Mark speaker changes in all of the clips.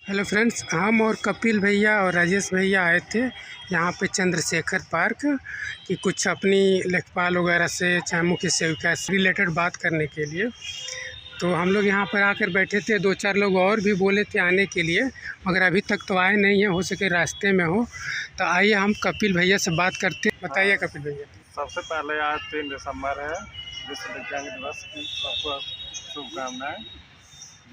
Speaker 1: Hello friends, हम और कपिल भैया और राजेश भैया आए थे यहाँ पे चंद्रशेखर पार्क कि कुछ अपनी लेखपाल वगैरह से चाहे मुख्य सेविका से रिलेटेड बात करने के लिए। तो हम लोग यहाँ पर आकर बैठे थे, 2-4 लोग और भी बोले थे आने के लिए, मगर अभी तक तो आए नहीं हैं, हो सके रास्ते में हो। तो आइए हम कपिल भैया से बात करते हैं। बताइए कपिल भैया।
Speaker 2: सबसे पहले आज 3 दिसंबर है, विश्व दिव्यांग दिवस की सबको शुभकामनाएं।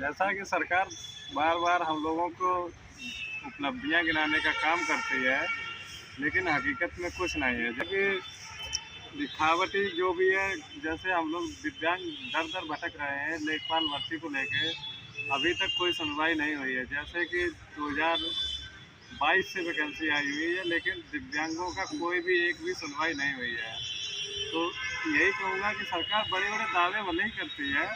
Speaker 2: जैसा कि सरकार बार बार हम लोगों को उपलब्धियां गिनाने का काम करती है, लेकिन हकीकत में कुछ नहीं है। जबकि दिखावटी जो भी है, जैसे हम लोग दिव्यांग दर दर भटक रहे हैं लेखपाल भर्ती को लेके, अभी तक कोई सुनवाई नहीं हुई है। जैसे कि 2022 से वैकेंसी आई हुई है, लेकिन दिव्यांगों का कोई भी एक भी सुनवाई नहीं हुई है। तो यही कहूँगा कि सरकार बड़े बड़े दावे भले ही करती है,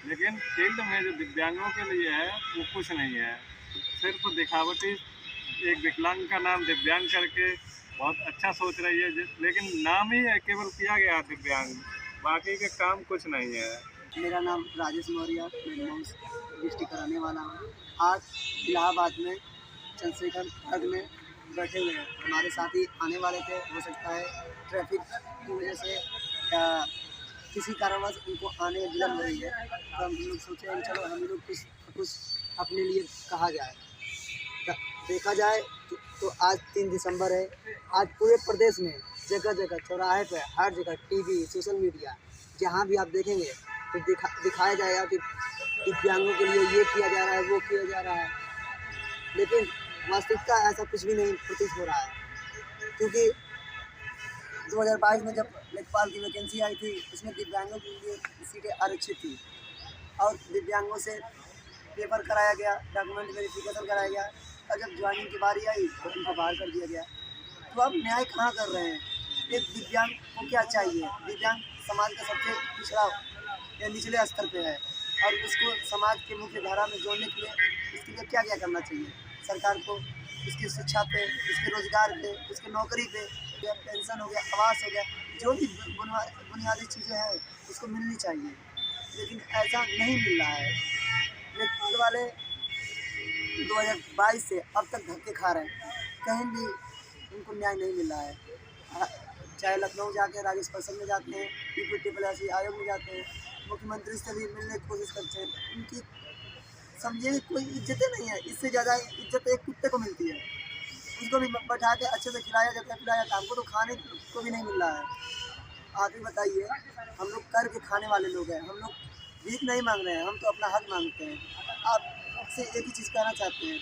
Speaker 2: लेकिन फील्ड में जो दिव्यांगों के लिए है वो कुछ नहीं है। सिर्फ दिखावटी एक विकलांग का नाम दिव्यांग करके बहुत अच्छा सोच रही है, लेकिन नाम ही है केवल किया गया दिव्यांग, बाकी के काम कुछ नहीं है।
Speaker 3: मेरा नाम राजेश मौर्य, मैं डिस्ट्रिक्ट का रहने वाला हूँ। आज इलाहाबाद में चंद्रशेखर पार्क में बैठे हुए हैं। हमारे साथी आने वाले थे, हो सकता है ट्रैफिक की वजह से या किसी कारणवश उनको आने में विलम्ब हो रही है। तो हम लोग सोचे चलो हम लोग कुछ अपने लिए कहा जाए। देखा जाए तो आज 3 दिसंबर है। आज पूरे प्रदेश में जगह जगह चौराहे पर हर जगह टीवी, सोशल मीडिया, जहाँ भी आप देखेंगे तो दिखाया जाएगा कि दिव्यांगों के लिए ये किया जा रहा है, वो किया जा रहा है। लेकिन वास्तविकता ऐसा कुछ भी नहीं प्रतीत हो रहा है, क्योंकि 2022 में जब लेखपाल की वैकेंसी आई थी, उसमें दिव्यांगों के लिए सीटें आरक्षित थी और दिव्यांगों से पेपर कराया गया, डॉक्यूमेंट वेरिफिकेशन कराया गया, और जब ज्वाइनिंग की बारी आई तो उनको बाहर कर दिया गया। तो आप न्याय कहाँ कर रहे हैं? एक दिव्यांग को क्या चाहिए? दिव्यांग समाज का सबसे पिछड़ा या निचले स्तर पे है, और उसको समाज के मुख्य धारा में जोड़ने के लिए इसके लिए क्या क्या करना चाहिए सरकार को? उसकी शिक्षा पे, उसके रोजगार पे, उसकी नौकरी पे, या पेंशन हो गया, आवास हो गया, जो भी बुनियादी चीज़ें हैं उसको मिलनी चाहिए, लेकिन ऐसा नहीं मिल रहा है। लेखपाल वाले 2022 से अब तक धक्के खा रहे हैं, कहीं भी उनको न्याय नहीं मिल रहा है। चाहे लखनऊ जाके राजेश परिषद में जाते हैं, यूपी आयोग में जाते हैं, मुख्यमंत्री से भी मिलने की कोशिश करते हैं, उनकी समझिए कोई इज्जत नहीं है। इससे ज़्यादा इज्जत एक कुत्ते को मिलती है, उसको भी बैठा के अच्छे से खिलाया जाता है, पिलाया जाता है। हमको तो खाने को भी नहीं मिल रहा है। आप ही बताइए, हम लोग करके खाने वाले लोग हैं, हम लोग भीख नहीं मांग रहे हैं, हम तो अपना हक मांगते हैं। आपसे एक ही चीज़ कहना चाहते हैं,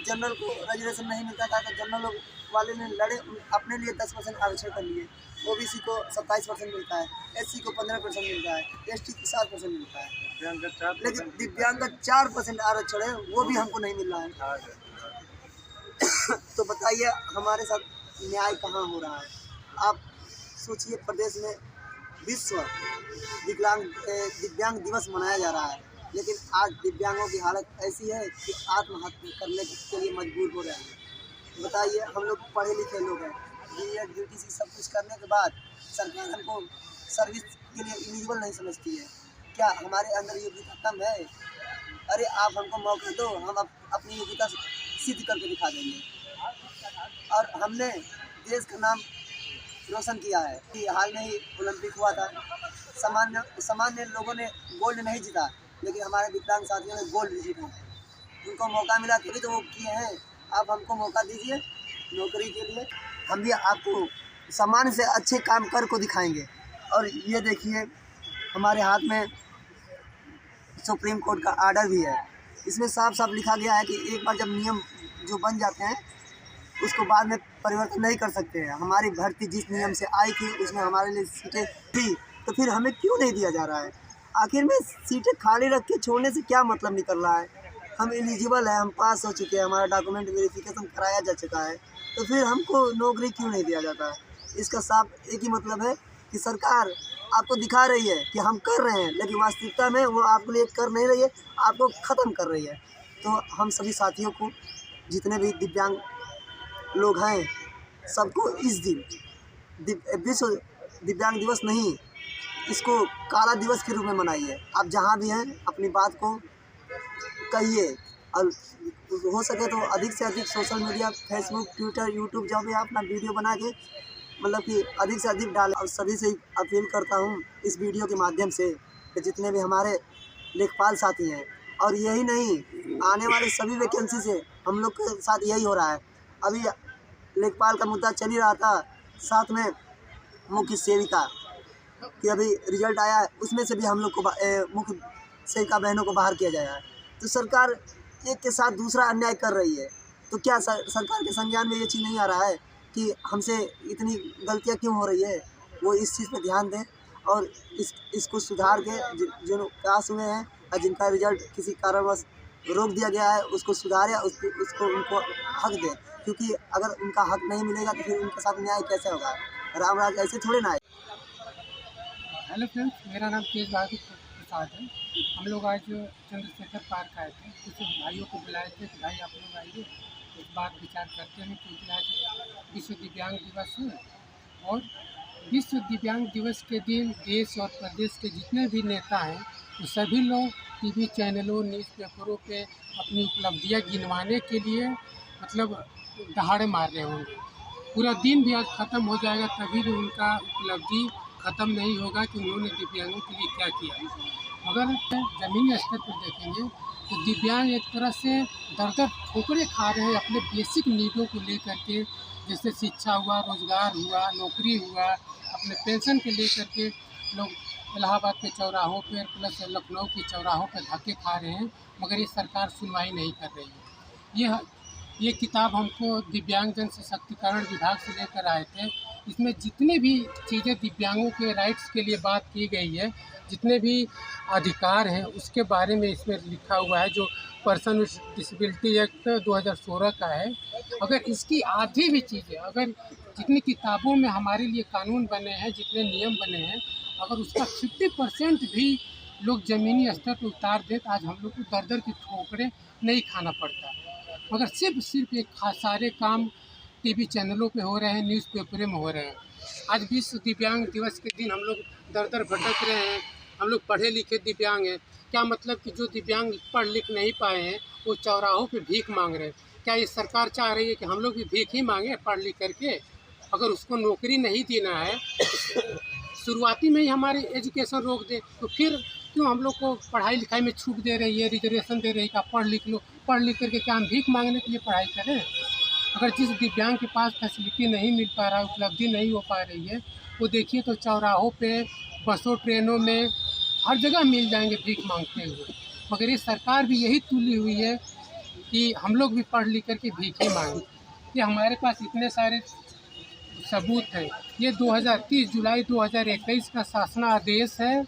Speaker 3: जनरल को रिजर्वेशन नहीं मिलता था तो जनरल वाले ने लड़े, अपने लिए 10% आरक्षण कर लिए। ओबीसी को 27% मिलता है, एससी को 15% मिलता है, एसटी को 7% मिलता है, लेकिन दिव्यांग का 4% आरक्षण है, वो भी हमको नहीं मिल रहा है। तो बताइए हमारे साथ न्याय कहाँ हो रहा है? आप सोचिए, प्रदेश में विश्व दिव्यांग दिवस मनाया जा रहा है, लेकिन आज दिव्यांगों की हालत ऐसी है कि आत्महत्या करने के लिए मजबूर हो रहे हैं। बताइए, हम लोग पढ़े लिखे लोग हैं, बीएड यूटीसी सब कुछ करने के बाद सरकार हमको सर्विस के लिए एलिजिबल नहीं समझती है। क्या हमारे अंदर योग्यता कम है? अरे आप हमको मौका दो, हम अपनी योग्यता सिद्ध करके दिखा देंगे। और हमने देश का नाम रोशन किया है कि हाल में ही ओलंपिक हुआ था, सामान्य लोगों ने गोल्ड नहीं जीता, लेकिन हमारे विकलांग साथियों ने गोल्ड जीता है। उनको मौका मिला तभी तो वो किए हैं। आप हमको मौका दीजिए नौकरी के लिए, हम भी आपको सामान्य से अच्छे काम कर को दिखाएंगे। और ये देखिए, हमारे हाथ में सुप्रीम कोर्ट का आर्डर भी है, इसमें साफ साफ लिखा गया है कि एक बार जब नियम जो बन जाते हैं उसको बाद में परिवर्तन नहीं कर सकते हैं। हमारी भर्ती जिस नियम से आई थी उसमें हमारे लिए सीटें थी, तो फिर हमें क्यों नहीं दिया जा रहा है? आखिर में सीटें खाली रख के छोड़ने से क्या मतलब निकल रहा है? हम एलिजिबल है, हम पास हो चुके हैं, हमारा डॉक्यूमेंट वेरिफिकेशन कराया जा चुका है, तो फिर हमको नौकरी क्यों नहीं दिया जाता है? इसका साफ एक ही मतलब है कि सरकार आपको दिखा रही है कि हम कर रहे हैं, लेकिन वास्तविकता में वो आपके लिए कर नहीं रही है, आपको ख़त्म कर रही है। तो हम सभी साथियों को, जितने भी दिव्यांग लोग हैं, सबको इस दिन विश्व दिव्यांग दिवस नहीं, इसको काला दिवस के रूप में मनाइए। आप जहाँ भी हैं अपनी बात को कहिए और हो सके तो अधिक से अधिक social media, Facebook, Twitter, YouTube, जहाँ भी आप अपना वीडियो बना के मतलब कि अधिक से अधिक डालें। और सभी से अपील करता हूँ इस वीडियो के माध्यम से कि जितने भी हमारे लेखपाल साथी हैं, और यही नहीं, आने वाले सभी वैकेंसी से हम लोग के साथ यही हो रहा है। अभी लेखपाल का मुद्दा चल ही रहा था, साथ में मुख्य सेविका कि अभी रिजल्ट आया है, उसमें से भी हम लोग को मुख्य सेविका बहनों को बाहर किया जाएगा। तो सरकार एक के साथ दूसरा अन्याय कर रही है। तो क्या सरकार के संज्ञान में ये चीज़ नहीं आ रहा है कि हमसे इतनी गलतियाँ क्यों हो रही है? वो इस चीज़ पे ध्यान दें और इसको सुधार के जो पास हुए हैं और जिनका रिजल्ट किसी कारणवश रोक दिया गया है उसको सुधारें, उसको उनको हक दें, क्योंकि अगर उनका हक नहीं मिलेगा तो फिर उनके साथ न्याय कैसे होगा? राम राज ऐसे थोड़े ना है।
Speaker 1: हेलो फ्रेंड्स, मेरा नाम तेज बहादुर प्रसाद है। हम लोग आज चंद्रशेखर पार्क आए थे, कुछ भाइयों को बुलाए थे कि भाई आप लोग आइए, एक बात विचार करते हैं, क्योंकि आज विश्व दिव्यांग दिवस है। और विश्व दिव्यांग दिवस के दिन देश और प्रदेश के जितने भी नेता हैं वो सभी लोग टीवी चैनलों, न्यूज़पेपरों पे अपनी उपलब्धियां गिनवाने के लिए मतलब दहाड़े मार रहे होंगे। पूरा दिन भी आज ख़त्म हो जाएगा तभी भी उनका उपलब्धि ख़त्म नहीं होगा कि उन्होंने दिव्यांगों के लिए क्या किया। अगर ज़मीनी स्तर पर देखेंगे तो दिव्यांग एक तरह से दर ठोकरें खा रहे हैं अपने बेसिक नीडों को लेकर के, जैसे शिक्षा हुआ, रोज़गार हुआ, नौकरी हुआ, अपने पेंशन के लेकर के लोग इलाहाबाद के चौराहों पर प्लस लखनऊ के चौराहों पर धक्के खा रहे हैं, मगर ये सरकार सुनवाई नहीं कर रही है। ये किताब हमको दिव्यांगजन सशक्तिकरण विभाग से लेकर आए थे। इसमें जितने भी चीज़ें दिव्यांगों के राइट्स के लिए बात की गई है, जितने भी अधिकार हैं उसके बारे में इसमें लिखा हुआ है, जो पर्सन विद डिसेबिलिटी एक्ट 2016 का है। अगर इसकी आधी भी चीज़ें, अगर जितनी किताबों में हमारे लिए कानून बने हैं, जितने नियम बने हैं, अगर उसका 50% भी लोग ज़मीनी स्तर पर उतार दें तो आज हम लोग को दर की ठोकरें नहीं खाना पड़ता। मगर सिर्फ एक सारे काम टीवी चैनलों पे हो रहे हैं, न्यूज़पेपर में हो रहे हैं। आज विश्व दिव्यांग दिवस के दिन हम लोग दर भटक रहे हैं। हम लोग पढ़े लिखे दिव्यांग हैं, क्या मतलब कि जो दिव्यांग पढ़ लिख नहीं पाए हैं वो चौराहों पे भीख मांग रहे हैं। क्या ये सरकार चाह रही है कि हम लोग भी भीख ही मांगे पढ़ लिख करके? अगर उसको नौकरी नहीं देना है, शुरुआती में ही हमारी एजुकेशन रोक दे तो फिर क्यों हम लोग को पढ़ाई लिखाई में छूट दे रही है, रिजर्वेशन दे रही है कि आप पढ़ लिख लो। पढ़ लिख करके क्या हम भीख मांगने के लिए पढ़ाई करें? अगर जिस दिव्यांग के पास फैसिलिटी नहीं मिल पा रहा, उपलब्धि नहीं हो पा रही है, वो देखिए तो चौराहों पे, बसों, ट्रेनों में हर जगह मिल जाएंगे भीख मांगते हुए। मगर ये सरकार भी यही तुली हुई है कि हम लोग भी पढ़ लिख करके भीख ही मांगें। ये हमारे पास इतने सारे सबूत हैं। ये 2030 जुलाई 2021 का शासनादेश है,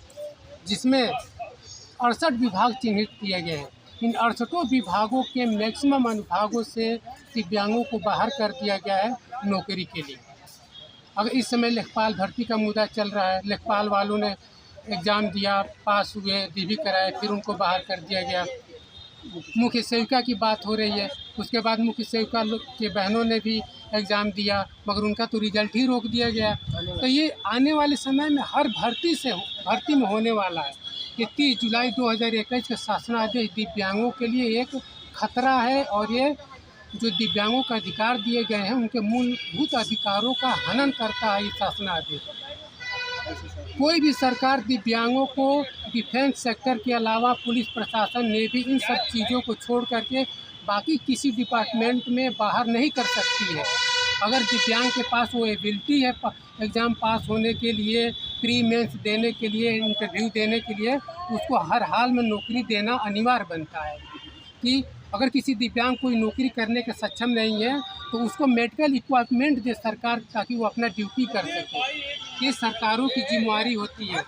Speaker 1: जिसमें 68 विभाग चिन्हित किए गए हैं। इन 68 विभागों के मैक्सिमम अनुभागों से दिव्यांगों को बाहर कर दिया गया है नौकरी के लिए। अगर इस समय लेखपाल भर्ती का मुद्दा चल रहा है, लेखपाल वालों ने एग्ज़ाम दिया, पास हुए, डीवी कराए, फिर उनको बाहर कर दिया गया। मुख्य सेविका की बात हो रही है, उसके बाद मुख्य सेविका के बहनों ने भी एग्ज़ाम दिया, मगर उनका तो रिजल्ट ही रोक दिया गया। तो ये आने वाले समय में हर भर्ती में होने वाला है। कि 30 जुलाई 2021 का शासनादेश दिव्यांगों के लिए एक खतरा है, और ये जो दिव्यांगों का अधिकार दिए गए हैं उनके मूलभूत अधिकारों का हनन करता है ये शासनादेश। कोई भी सरकार दिव्यांगों को डिफेंस सेक्टर के अलावा पुलिस प्रशासन, नेवी, इन सब चीज़ों को छोड़ करके बाकी किसी डिपार्टमेंट में बाहर नहीं कर सकती है। अगर दिव्यांग के पास वो एबिलिटी है एग्ज़ाम पास होने के लिए, प्री मेंस देने के लिए, इंटरव्यू देने के लिए, उसको हर हाल में नौकरी देना अनिवार्य बनता है। कि अगर किसी दिव्यांग कोई नौकरी करने के सक्षम नहीं है तो उसको मेडिकल इक्विपमेंट दे सरकार, ताकि वो अपना ड्यूटी कर सके। ये सरकारों की जिम्मेदारी होती है।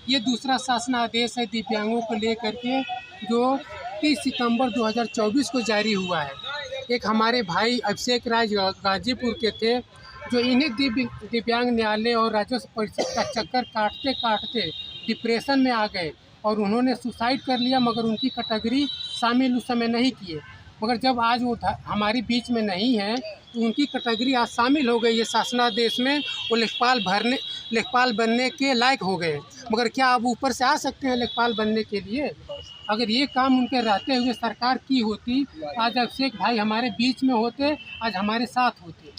Speaker 1: ये दूसरा शासनादेश है दिव्यांगों को लेकर के, जो 30 सितंबर 2024 को जारी हुआ है। एक हमारे भाई अभिषेक राज गाजीपुर के थे, जो इन्हीं दिव्यांग न्यायालय और राजस्व परिषद का चक्कर काटते काटते डिप्रेशन में आ गए और उन्होंने सुसाइड कर लिया, मगर उनकी कैटेगरी शामिल उस समय नहीं किए। मगर जब आज वो हमारी बीच में नहीं है तो उनकी कैटेगरी आज शामिल हो गई है शासनादेश में। वो लेखपाल बनने के लायक हो गए। मगर क्या अब ऊपर से आ सकते हैं लेखपाल बनने के लिए? अगर ये काम उनके रहते हुए सरकार की होती, आज अभिषेक भाई हमारे बीच में होते, आज हमारे साथ होते।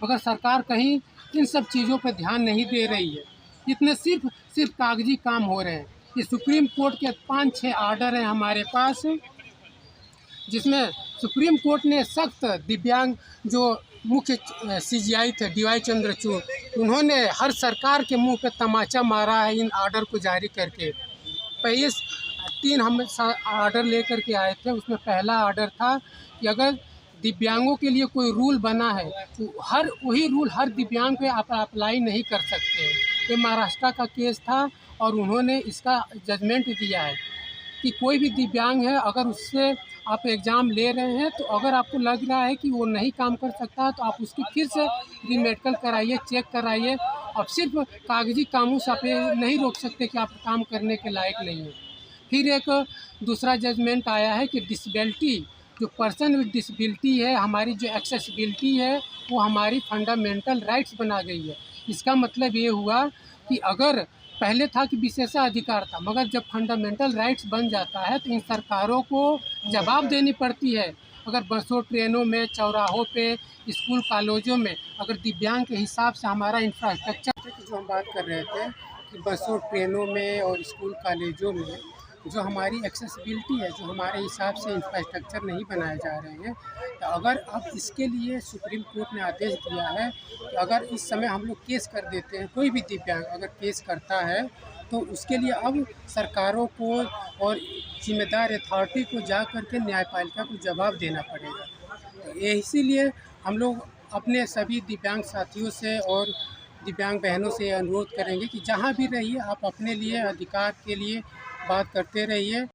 Speaker 1: मगर सरकार कहीं इन सब चीज़ों पर ध्यान नहीं दे रही है। इतने सिर्फ कागजी काम हो रहे हैं। ये सुप्रीम कोर्ट के 5-6 आर्डर हैं हमारे पास, जिसमें सुप्रीम कोर्ट ने सख्त दिव्यांग जो मुख्य CGI थे DY चंद्रचूड़, उन्होंने हर सरकार के मुंह पे तमाचा मारा है इन आर्डर को जारी करके। पहले 3 हम आर्डर लेकर के आए थे। उसमें पहला आर्डर था कि अगर दिव्यांगों के लिए कोई रूल बना है तो वही रूल हर दिव्यांग पे आप अप्लाई नहीं कर सकते। ये महाराष्ट्र का केस था और उन्होंने इसका जजमेंट दिया है कि कोई भी दिव्यांग है, अगर उससे आप एग्ज़ाम ले रहे हैं तो अगर आपको लग रहा है कि वो नहीं काम कर सकता तो आप उसकी फिर से रीमेडिकल कराइए, चेक कराइए। अब सिर्फ कागजी कामों से आप ये नहीं रोक सकते कि आप काम करने के लायक नहीं हैं। फिर एक दूसरा जजमेंट आया है कि डिसेबिलिटी, जो पर्सन विद डिसेबिलिटी है, हमारी जो एक्सेसिबिलिटी है वो हमारी फंडामेंटल राइट्स बना गई है। इसका मतलब ये हुआ कि अगर पहले था कि विशेषाधिकार था, मगर जब फंडामेंटल राइट्स बन जाता है तो इन सरकारों को जवाब देनी पड़ती है। अगर बसों, ट्रेनों में, चौराहों पे, स्कूल कॉलेजों में अगर दिव्यांग के हिसाब से हमारा इंफ्रास्ट्रक्चर, जो हम बात कर रहे थे कि बसों, ट्रेनों में और स्कूल कॉलेजों में जो हमारी एक्सेसिबिलिटी है, जो हमारे हिसाब से इंफ्रास्ट्रक्चर नहीं बनाए जा रहे हैं, तो अगर अब इसके लिए सुप्रीम कोर्ट ने आदेश दिया है कि अगर इस समय हम लोग केस कर देते हैं, कोई भी दिव्यांग अगर केस करता है तो उसके लिए अब सरकारों को और जिम्मेदार अथॉरिटी को जा कर के न्यायपालिका को जवाब देना पड़ेगा। तो इसीलिए हम लोग अपने सभी दिव्यांग साथियों से और दिव्यांग बहनों से अनुरोध करेंगे कि जहाँ भी रहिए आप अपने लिए अधिकार के लिए बात करते रहिए।